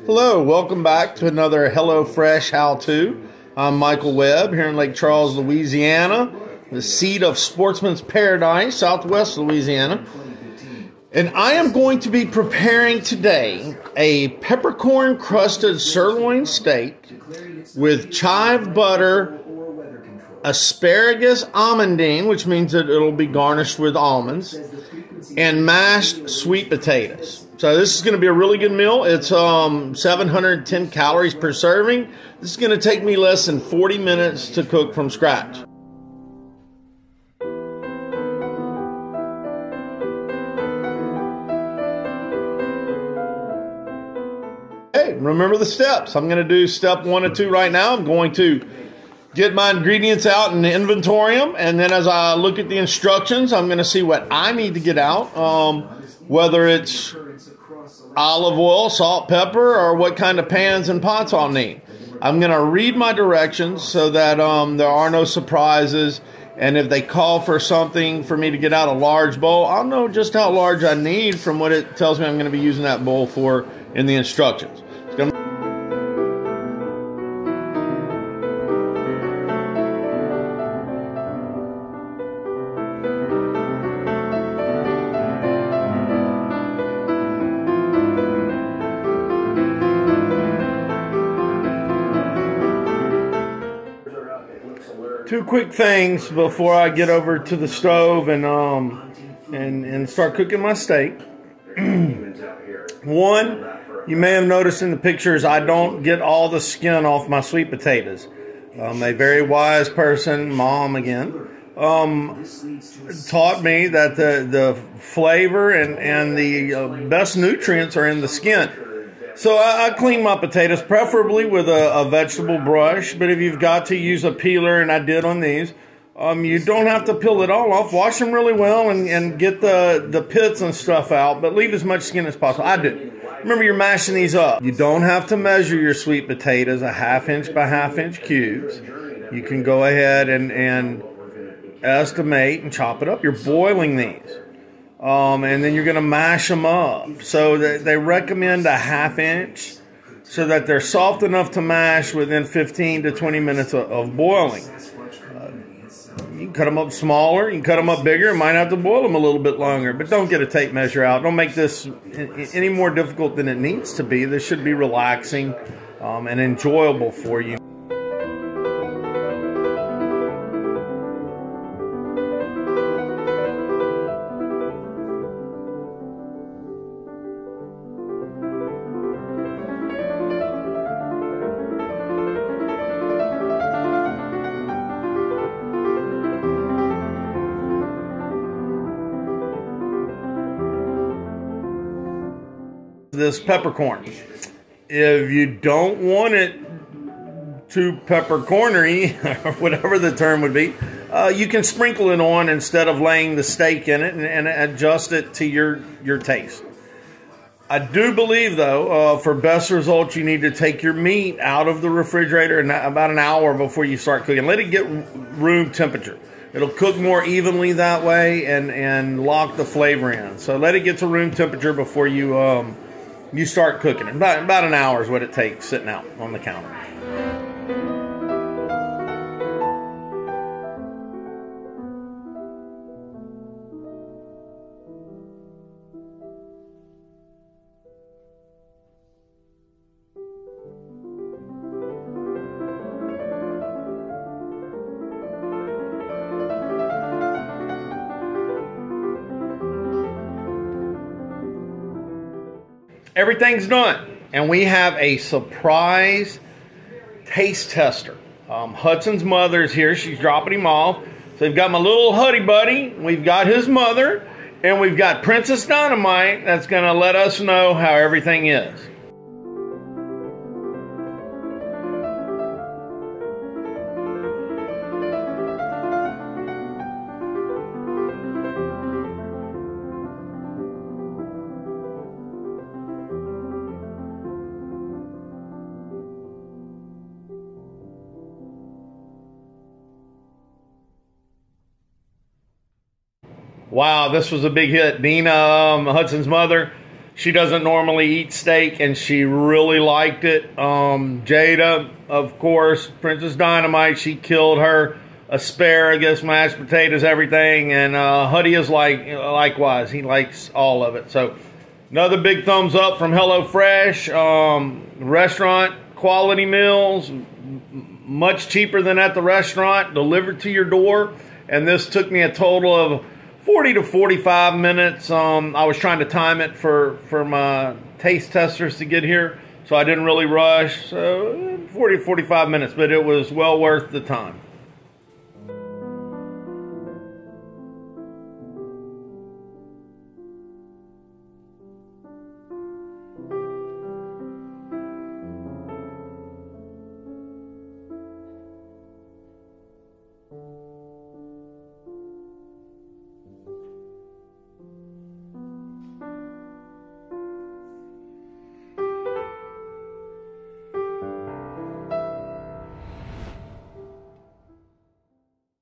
Hello, welcome back to another HelloFresh how-to. I'm Michael Webb here in Lake Charles, Louisiana, the seat of sportsman's paradise, southwest Louisiana. And I am going to be preparing today a peppercorn-crusted sirloin steak with chive butter, asparagus almondine, which means that it'll be garnished with almonds, and mashed sweet potatoes. So this is going to be a really good meal. It's 710 calories per serving. This is going to take me less than 40 minutes to cook from scratch. Hey, remember the steps. I'm going to do step 1 and 2 right now. I'm going to get my ingredients out and inventory them, and then as I look at the instructions, I'm going to see what I need to get out, whether it's olive oil, salt, pepper, or what kind of pans and pots I'll need. I'm going to read my directions so that there are no surprises, and if they call for something for me to get out a large bowl, I'll know just how large I need from what it tells me I'm going to be using that bowl for in the instructions. Two quick things before I get over to the stove and start cooking my steak. One, you may have noticed in the pictures I don't get all the skin off my sweet potatoes. A very wise person, Mom again, taught me that the flavor and the best nutrients are in the skin. So I clean my potatoes, preferably with a vegetable brush, but if you've got to use a peeler, and I did on these, you don't have to peel it all off. Wash them really well and get the pits and stuff out, but leave as much skin as possible. I do. Remember, you're mashing these up. You don't have to measure your sweet potatoes, a 1/2 inch by 1/2 inch cubes. You can go ahead and estimate and chop it up. You're boiling these. And then you're going to mash them up. So they recommend a 1/2 inch so that they're soft enough to mash within 15 to 20 minutes of boiling. You can cut them up smaller, you can cut them up bigger, you might have to boil them a little bit longer, but don't get a tape measure out. Don't make this any more difficult than it needs to be. This should be relaxing and enjoyable for you. This peppercorn. If you don't want it too peppercornery, or whatever the term would be, you can sprinkle it on instead of laying the steak in it and adjust it to your taste. I do believe, though, for best results, you need to take your meat out of the refrigerator about an hour before you start cooking. Let it get room temperature. It'll cook more evenly that way and lock the flavor in. So let it get to room temperature before you start cooking it. About an hour is what it takes sitting out on the counter. Everything's done, and we have a surprise taste tester. Hudson's mother's here. She's dropping him off. So we've got my little Huddy Buddy, we've got his mother, and we've got Princess Dynamite that's going to let us know how everything is. Wow, this was a big hit. Dina, Hudson's mother, She doesn't normally eat steak, and she really liked it. Jada, of course, Princess Dynamite, she killed her asparagus, mashed potatoes, everything. And Huddy is likewise. He likes all of it. So another big thumbs up from HelloFresh. Restaurant quality meals, much cheaper than at the restaurant, delivered to your door. And this took me a total of 40 to 45 minutes. I was trying to time it for my taste testers to get here, so I didn't really rush. So 40 to 45 minutes, but it was well worth the time.